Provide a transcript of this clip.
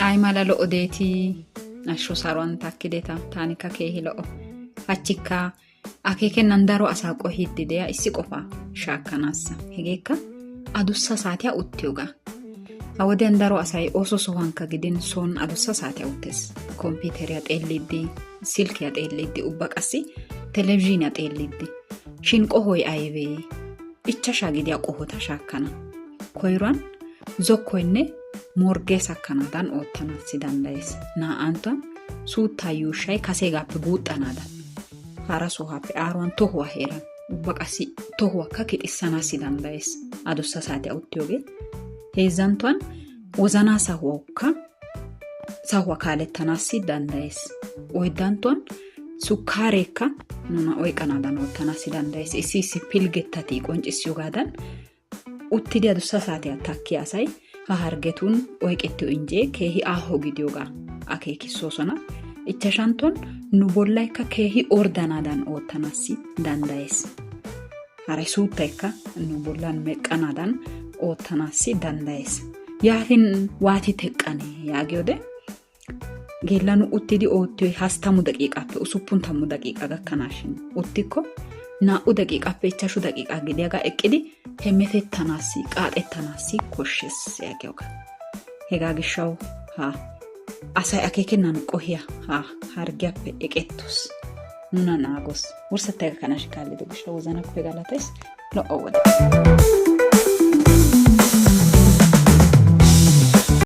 Ay mala lo'o deeti ashsho saruwan takkideta taanikka keehi lo'o. Hachikka akeekennan daro asaa qohiiddi de'iya issi qofaa shaakkanaassa. Hegeekka adussa saatiya uttiyoogaa. Ha wodiyan daro asay ooso sohuwankka gidin son adussa saatiya uttees. Kompiiteriya xeelliiddi, silkiya xeelliiddi, ubba qassi televizhiiniya xeelliiddi. Shin qohoy aybee? 5 gidiya qohota shaakkana. Koyruwan zokkoynne morggee sakkanaadan oottanaassi danddayees. Naa'anttuwan suuttaa yuushshay kaseegaappe guuxxanaadan. Hara sohuwaappe aaruwan tohuwa heeran ubba qassi tohuwakka kixissanaassi danddayees. Adussa saatiya uttiyoogee. Heezzanttuwan wozanaa sahuwa kaalettanaassi danddayees. Oyddanttuwan sukkaareekka nuna oyqanaadan oottanaassi danddayees. Issi pilggettati qonccissiyogaadan uttidi adussa saatiya takkiya asay ha hargetun oyqettiyo injjee keehi aaho gidiyoogaa akeekissoosona. 5nttuwan nu bollaykka keehi orddanaadan oottanaassi danddayees. Haray suuttaykka nu bollan meqqanaadan oottanaassi danddayees. Yaatin waati teqqanee yaagiyoode geellanu uttidi oottiyoy 30 daqiiqaappe 60 daqiiqa gakkanaashin uttikko 2 daqiiqaappe 5 daqiiqaa gidiyaagaa eqqidi hemetettanaassi qaaxettanaassi koshshees yaagiyoogaa. Hegaa gishshawu asay akeekennan qohiya hargiyappe eqettos. Nuna naagos. Wurssettay gakkanaashin kaallido gishshawu wozanappe galatays. Lo'o wode.